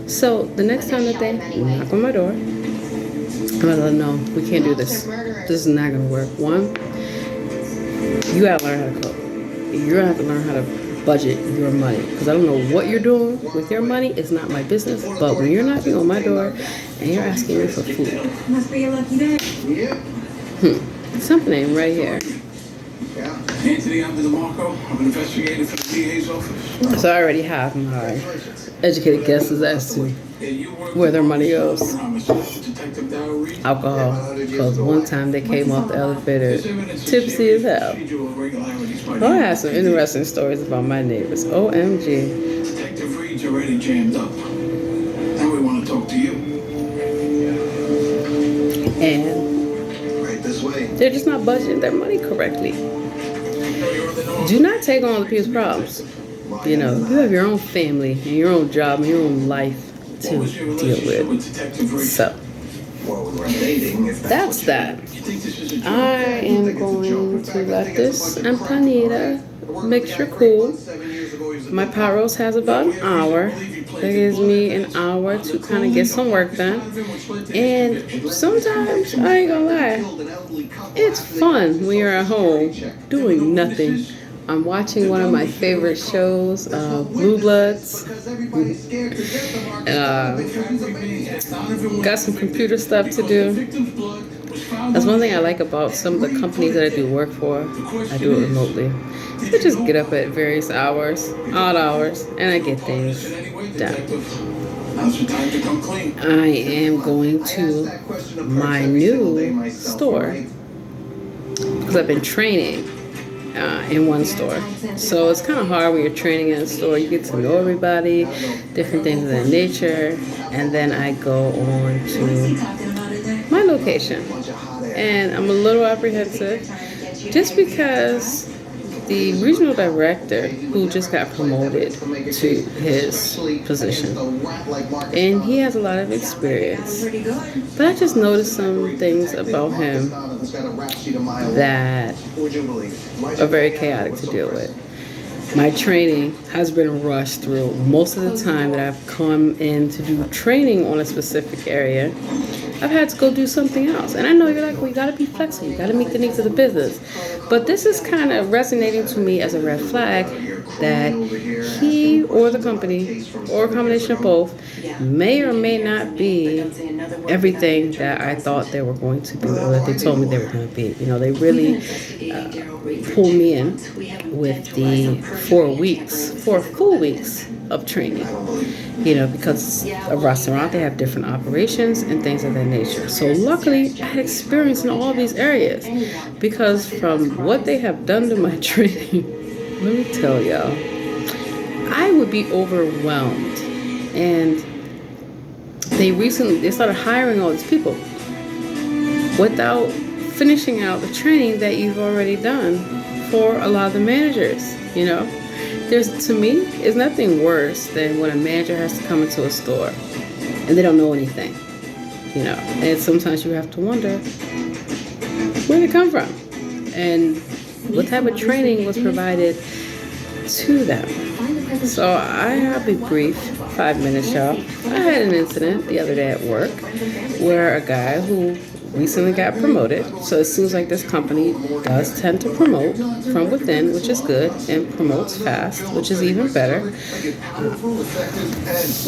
So the next time that they knock on my door, I'm gonna let them know we can't do this. This is not gonna work. One, you gotta learn how to cook. You're gonna have to learn how to budget your money, because I don't know what you're doing with your money. It's not my business. But when you're knocking on my door and you're asking me for food, something ain't right here. Anthony, I'm DeMarco. I'm an investigator for the DA's office. So I already have my educated guesses as to where their money goes. Alcohol, because one time they came off the elevator tipsy as hell. Well, I have some interesting stories about my neighbors. OMG. Detective Reed's already jammed up. Now we want to talk to you. And they're just not budgeting their money correctly. Do not take on other people's problems. You know, you have your own family and your own job and your own life to deal with. So, that's that. I am going to let this empanada mixture cool. My pot roast has about an hour. That gives me an hour to kind of get some work done. And sometimes, I ain't gonna lie, it's fun when you're at home doing nothing. I'm watching one of my favorite shows, Blue Bloods. Got some computer stuff to do. That's one thing I like about some of the companies that I do work for. I do it remotely. I just get up at various hours, odd hours, and I get things done. I am going to my new store because I've been training in one store. So it's kind of hard when you're training in a store. You get to know everybody, different things of that nature, and then I go on to my location. And I'm a little apprehensive just because the regional director who just got promoted to his position, and he has a lot of experience, but I just noticed some things about him that are very chaotic to deal with. My training has been rushed through. Most of the time that I've come in to do training on a specific area, I've had to go do something else. And I know you're like, well, you gotta be flexible, you gotta meet the needs of the business. But this is kind of resonating to me as a red flag that he or the company, or a combination of both, may or may not be everything that I thought they were going to be, or that they told me they were going to be. You know, they really pulled me in with the 4 full weeks of training. You know, because a restaurant, they have different operations and things of that nature. So luckily, I had experience in all these areas, because from what they have done to my training, let me tell y'all, I would be overwhelmed. And they started hiring all these people without finishing out the training that you've already done for a lot of the managers. You know, to me, it's nothing worse than when a manager has to come into a store and they don't know anything. You know, and sometimes you have to wonder where they come from and what type of training was provided to them. So I'll be brief, 5 minutes, y'all. I had an incident the other day at work where a guy who recently got promoted, so it seems like this company does tend to promote from within, which is good, and promotes fast, which is even better.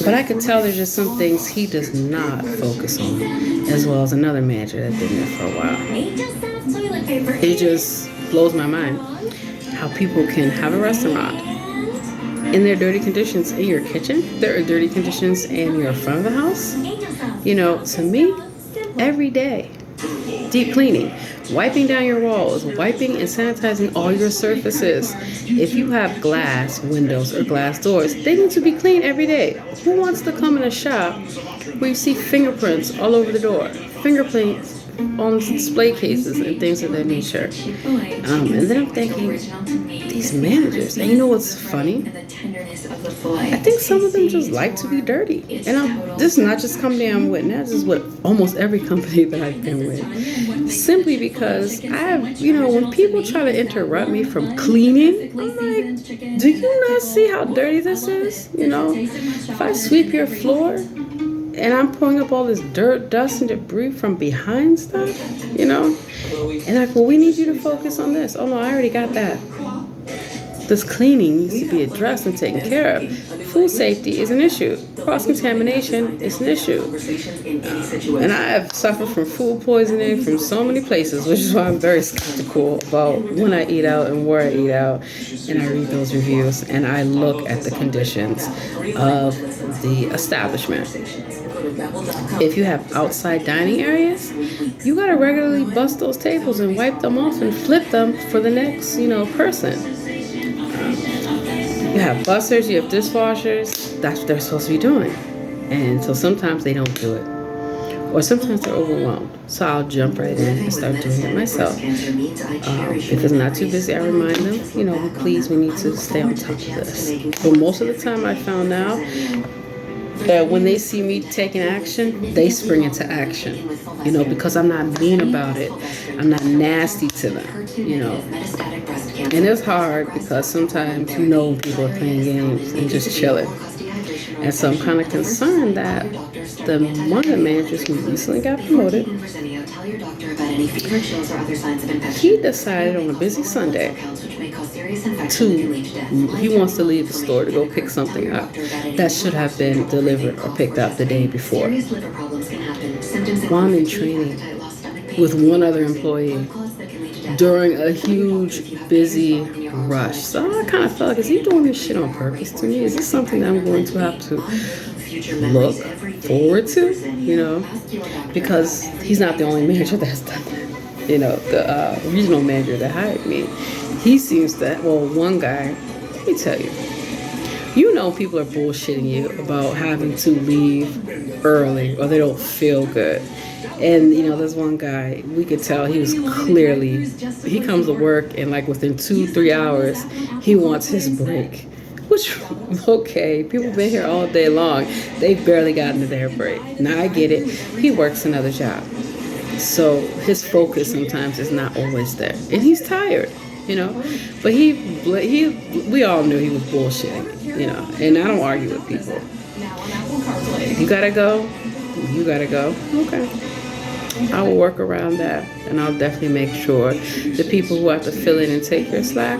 But I could tell there's just some things he does not focus on, as well as another manager that's been there for a while. It just blows my mind how people can have a restaurant in their dirty conditions in your kitchen. There are dirty conditions in your front of the house. You know, to me, every day, deep cleaning, wiping down your walls, wiping and sanitizing all your surfaces. If you have glass windows or glass doors, they need to be cleaned every day. Who wants to come in a shop where you see fingerprints all over the door, fingerprints on display cases and things of that nature? And then I'm thinking, these managers, and you know what's funny? filet. I think some of them just like to be dirty. And this is not just company I'm with, now this is with almost every company that I've been with. Simply because when people try to interrupt me from cleaning, I'm like, do you not see how dirty this is? If I sweep your floor and I'm pulling up all this dirt, dust, and debris from behind stuff, and like, well, we need you to focus on this. Oh no, I already got that. This cleaning needs to be addressed and taken care of. Food safety is an issue. Cross-contamination is an issue. And I have suffered from food poisoning from so many places, which is why I'm very skeptical about when I eat out and where I eat out. And I read those reviews and I look at the conditions of the establishment. If you have outside dining areas, you gotta regularly bust those tables and wipe them off and flip them for the next, person. You have busters, you have dishwashers. That's what they're supposed to be doing. And so sometimes they don't do it. Or sometimes they're overwhelmed. So I'll jump right in and start doing it myself. If it's not too busy, I remind them, please, we need to stay on top of this. But most of the time I found out that when they see me taking action, they spring into action, because I'm not mean about it. I'm not nasty to them, And it's hard because sometimes, people are playing games and just chilling. And so I'm kind of concerned that one of the managers who recently got promoted, he decided on a busy Sunday he wants to leave the store to go pick something up that should have been delivered or picked up the day before. While I'm in training with one other employee during a huge, busy rush. So I kind of felt like, is he doing this shit on purpose to me? Is this something that I'm going to have to look forward to? Because he's not the only manager that's done that. The regional manager that hired me, he seems to, one guy, let me tell you, people are bullshitting you about having to leave early or they don't feel good. And, there's one guy, we could tell he was clearly, he comes to work and like within 2-3 hours, he wants his break. Which, okay, people have been here all day long. They've barely gotten to their break. Now I get it. He works another job. So his focus sometimes is not always there. And he's tired, But we all knew he was bullshitting, And I don't argue with people. You gotta go. Okay. I will work around that, and I'll definitely make sure the people who have to fill in and take your slack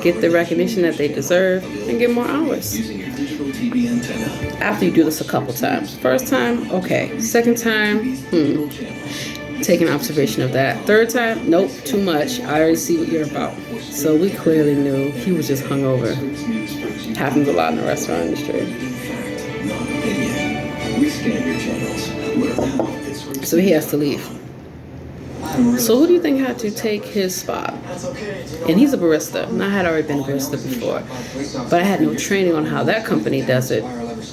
get the recognition that they deserve and get more hours. After you do this a couple times. First time, okay. Second time, take an observation of that. Third time, nope, too much. I already see what you're about. So we clearly knew he was just hungover. Happens a lot in the restaurant industry. So he has to leave. So who do you think had to take his spot? And he's a barista. And I had already been a barista before. But I had no training on how that company does it.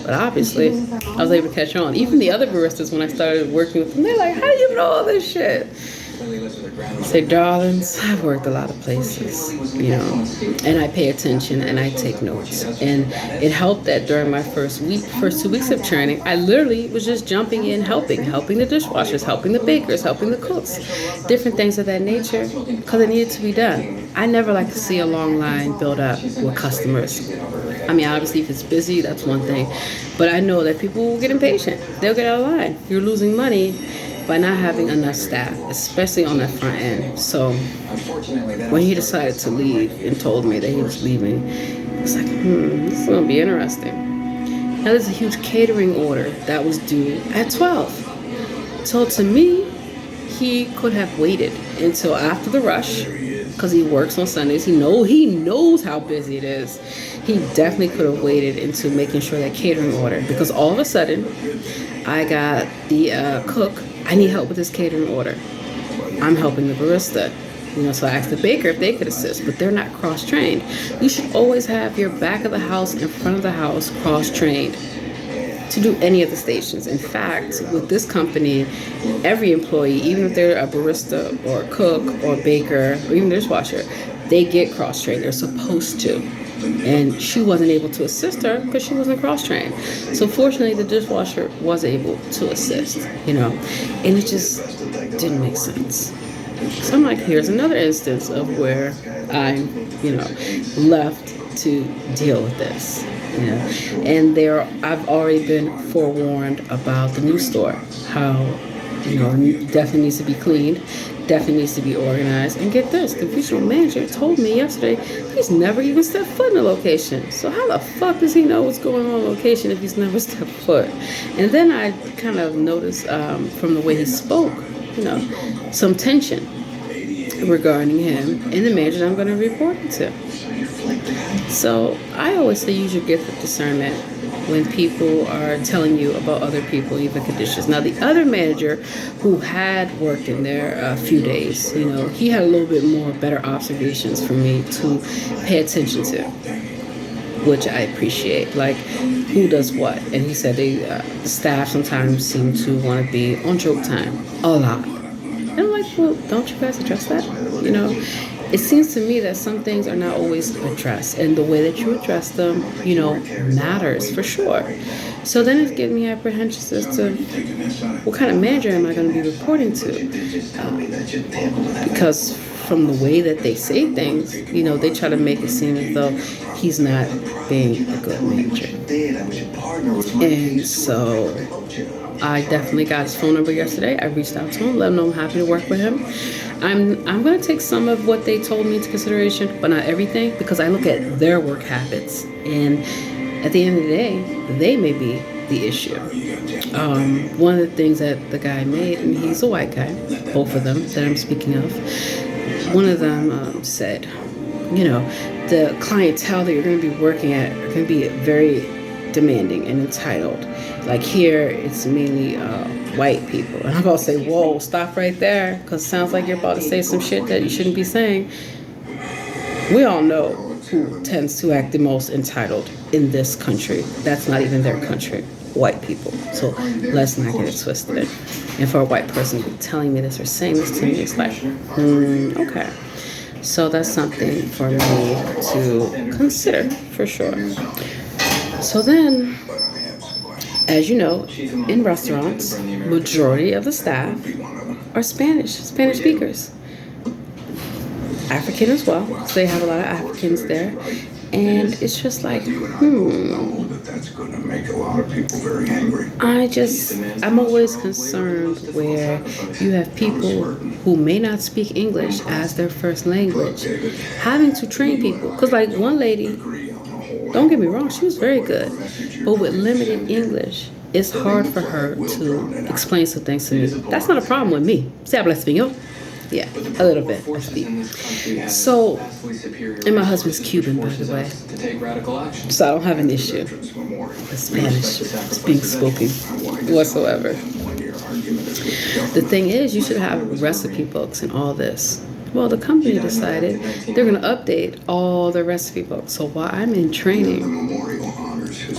But obviously, I was able to catch on. Even the other baristas, when I started working with them, they're like, how do you know all this shit? I say, darlings, I've worked a lot of places, and I pay attention and I take notes. And it helped that during my first 2 weeks of training, I literally was just jumping in, helping the dishwashers, helping the bakers, helping the cooks, different things of that nature, because it needed to be done. I never like to see a long line build up with customers. I mean, obviously, if it's busy, that's one thing. But I know that people will get impatient. They'll get out of line. You're losing money by not having enough staff, especially on that front end. So when he decided to leave and told me that he was leaving, I was like, this is going to be interesting. Now, there's a huge catering order that was due at 12. So to me, he could have waited until after the rush, because he works on Sundays. He knows how busy it is. He definitely could have waited into making sure that catering order, because all of a sudden, I got the cook. I need help with this catering order. I'm helping the barista. So I asked the baker if they could assist, but they're not cross-trained. You should always have your back of the house and front of the house cross-trained to do any of the stations. In fact, with this company, every employee, even if they're a barista or a cook or a baker or even dishwasher, they get cross-trained. They're supposed to. And she wasn't able to assist her because she wasn't cross-trained. So fortunately, the dishwasher was able to assist, and it just didn't make sense. So I'm like, here's another instance of where I'm, left to deal with this, And I've already been forewarned about the new store, how, definitely needs to be cleaned, definitely needs to be organized. And get this, the regional manager told me yesterday he's never even stepped foot in the location. So how the fuck does he know what's going on in location if he's never stepped foot? And then I kind of noticed from the way he spoke, some tension regarding him and the manager I'm going to report it to. So I always say use your gift of discernment when people are telling you about other people, even conditions. Now, the other manager who had worked in there a few days, he had a little bit more better observations for me to pay attention to, which I appreciate. Like, who does what? And he said the staff sometimes seem to want to be on joke time a lot. And I'm like, well, don't you guys address that? It seems to me that some things are not always addressed, and the way that you address them, matters for sure. So then it's getting me apprehensions as to what kind of manager am I going to be reporting to? Because from the way that they say things, they try to make it seem as though he's not being a good manager. And so I definitely got his phone number yesterday. I reached out to him, let him know I'm happy to work with him. I'm going to take some of what they told me into consideration, but not everything, because I look at their work habits. And at the end of the day, they may be the issue. One of the things that the guy made, and he's a white guy, both of them that I'm speaking of, one of them said, the clientele that you're going to be working at are going to be very demanding and entitled. Like here, it's mainly white people. And I'm about to say, whoa, stop right there, because it sounds like you're about to say some shit that you shouldn't be saying. We all know who tends to act the most entitled in this country. That's not even their country. White people. So let's not get it twisted. And for a white person to be telling me this or saying this to me, it's like, okay. So that's something for me to consider for sure. So then, as you know, in restaurants, majority of the staff are Spanish speakers. African as well, so they have a lot of Africans there. And it's just like, That's going to make a lot of people very angry. I'm always concerned where you have people who may not speak English as their first language, having to train people. Because like one lady, don't get me wrong, she was very good, but with limited English, it's hard for her to explain some things to me. That's not a problem with me. ¿Se habla español? Yeah, a little bit, I speak. So, and my husband's Cuban, by the way. So I don't have an issue with Spanish being spoken whatsoever. The thing is, you should have recipe books and all this. Well, the company decided they're going to update all the recipe books. So while I'm in training,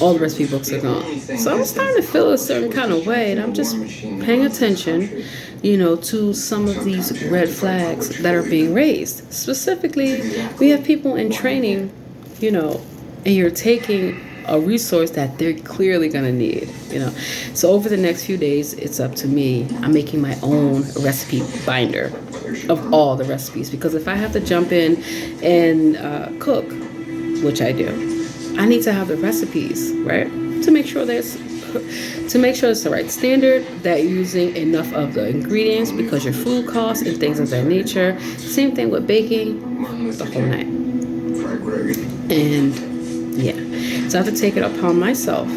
all the recipe books are gone. So I'm starting to feel a certain kind of way, and I'm just paying attention, to some of these red flags that are being raised. Specifically, we have people in training, and you're taking a resource that they're clearly going to need, So over the next few days, it's up to me. I'm making my own recipe binder of all the recipes, because if I have to jump in and cook, which I do, I need to have the recipes, right? To make sure it's the right standard, that you're using enough of the ingredients because your food costs and things of that nature. Same thing with baking, the whole night. And yeah, so I have to take it upon myself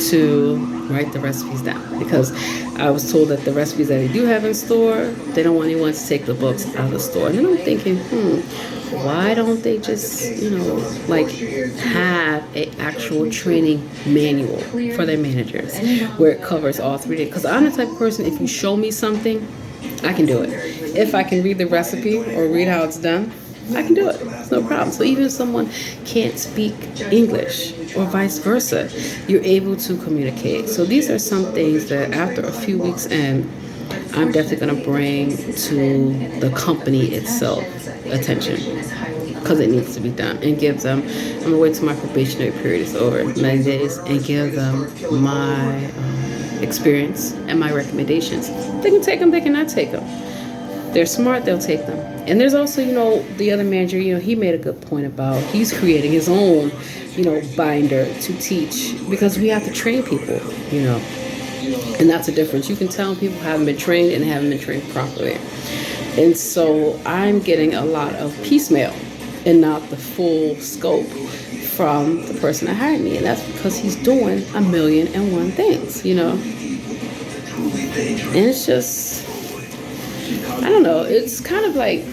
to write the recipes down, because I was told that the recipes that they do have in store, they don't want anyone to take the books out of the store. And then I'm thinking, why don't they just, have an actual training manual for their managers where it covers all 3 days? Because I'm the type of person, if you show me something, I can do it. If I can read the recipe or read how it's done, I can do it. It's no problem. So even if someone can't speak English or vice versa, you're able to communicate. So these are some things that after a few weeks in, I'm definitely going to bring to the company itself attention, because it needs to be done, and give them, I'm going to wait till my probationary period is over, 90 days, and give them my experience and my recommendations. They can take them, they cannot take them. They're smart, they'll take them. And there's also, the other manager, he made a good point about he's creating his own, binder to teach, because we have to train people, and that's the difference. You can tell people haven't been trained and haven't been trained properly. And so I'm getting a lot of piecemeal and not the full scope from the person that hired me. And that's because he's doing 1,000,001 things, And it's just, I don't know, it's kind of like,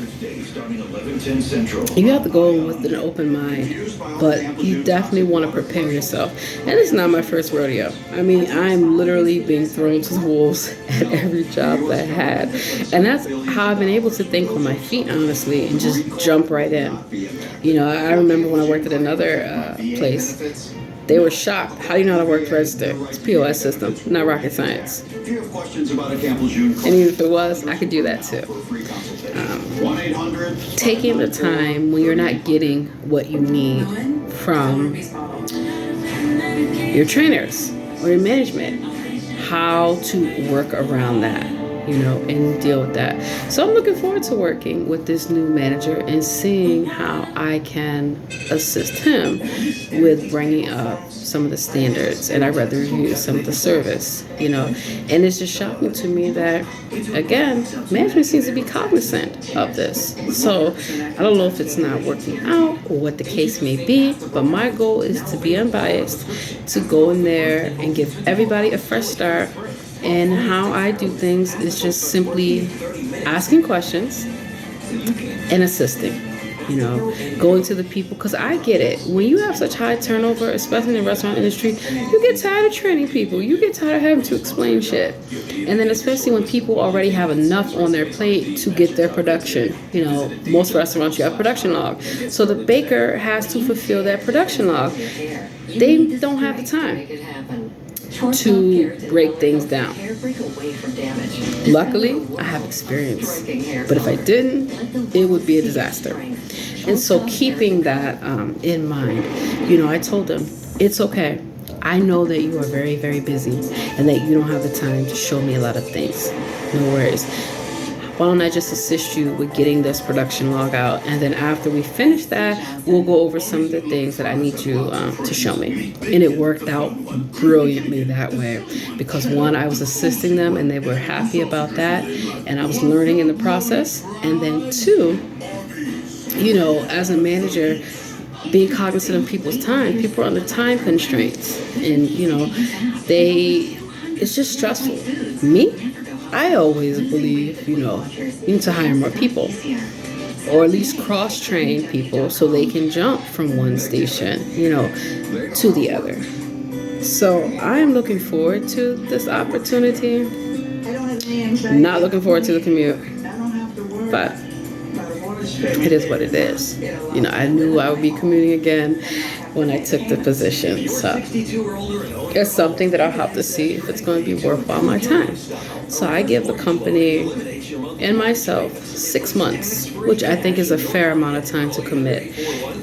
you have to go in with an open mind, but you definitely want to prepare yourself. And it's not my first rodeo. I mean, I'm literally being thrown to the wolves at every job that I had. And that's how I've been able to think on my feet, honestly, and just jump right in. I remember when I worked at another place, they were shocked. How do you know how to work register? It's a POS system, not rocket science. And even if it was, I could do that too. Taking the time when you're not getting what you need from your trainers or your management, how to work around that, and deal with that. So I'm looking forward to working with this new manager and seeing how I can assist him with bringing up some of the standards, and I read the reviews, some of the service, and it's just shocking to me that, again, management seems to be cognizant of this. So I don't know if it's not working out or what the case may be, but my goal is to be unbiased, to go in there and give everybody a fresh start. And how I do things is just simply asking questions and assisting, going to the people, because I get it. When you have such high turnover, especially in the restaurant industry, you get tired of training people. You get tired of having to explain shit. And then especially when people already have enough on their plate to get their production. Most restaurants, you have production log. So the baker has to fulfill that production log. They don't have the time to break things down. Luckily, I have experience, but if I didn't, it would be a disaster. And so keeping that in mind, I told them, it's okay. I know that you are very, very busy and that you don't have the time to show me a lot of things. No worries. Why don't I just assist you with getting this production log out, and then after we finish that, we'll go over some of the things that I need you to show me. And it worked out brilliantly that way, because one, I was assisting them and they were happy about that, and I was learning in the process. And then two, as a manager, being cognizant of people's time. People are under time constraints, and it's just stressful. Me, I always believe, you need to hire more people, or at least cross-train people so they can jump from one station, to the other. So I am looking forward to this opportunity. Not looking forward to the commute, but it is what it is. I knew I would be commuting again when I took the position. So it's something that I'll have to see if it's going to be worthwhile my time. So I give the company and myself 6 months, which I think is a fair amount of time to commit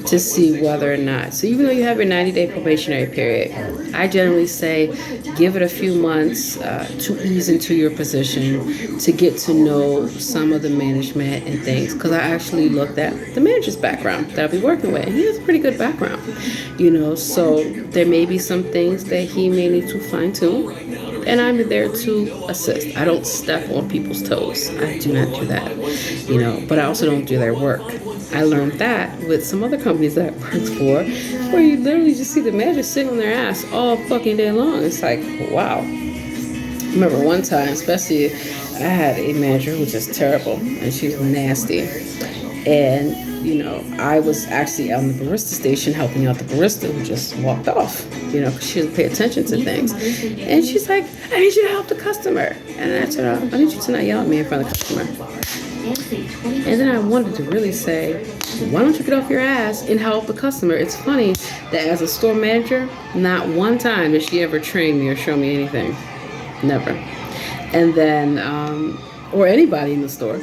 to see whether or not. So even though you have your 90-day probationary period, I generally say give it a few months to ease into your position, to get to know some of the management and things. Because I actually looked at the manager's background that I'll be working with, and he has a pretty good background, so there may be some things that he may need to fine tune. And I'm there to assist. I don't step on people's toes. I do not do that, but I also don't do their work. I learned that with some other companies that I worked for, where you literally just see the manager sitting on their ass all fucking day long. It's like, wow. I remember one time, especially, I had a manager who was just terrible, and she was nasty. And I was actually on the barista station helping out the barista who just walked off, because she didn't pay attention to things. And she's like, I need you to help the customer. And I told her, I need you to not yell at me in front of the customer. And then I wanted to really say, why don't you get off your ass and help the customer? It's funny that as a store manager, not one time did she ever train me or show me anything. Never. And then, or anybody in the store.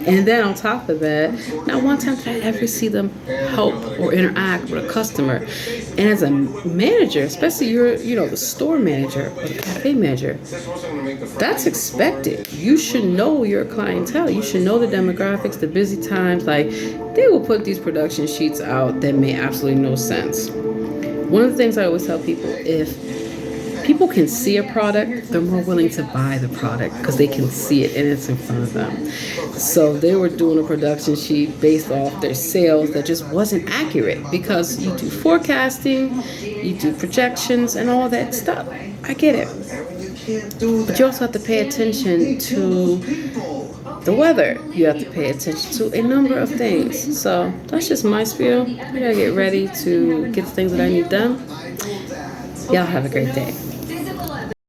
And then on top of that, not one time did I ever see them help or interact with a customer. And as a manager, especially the store manager or the cafe manager, that's expected. You should know your clientele. You should know the demographics, the busy times. Like, they will put these production sheets out that make absolutely no sense. One of the things I always tell people, if people can see a product, they're more willing to buy the product because they can see it and it's in front of them. So they were doing a production sheet based off their sales that just wasn't accurate, because you do forecasting, you do projections and all that stuff. I get it. But you also have to pay attention to the weather. You have to pay attention to a number of things. So that's just my spiel. I gotta get ready to get the things that I need done. Y'all have a great day.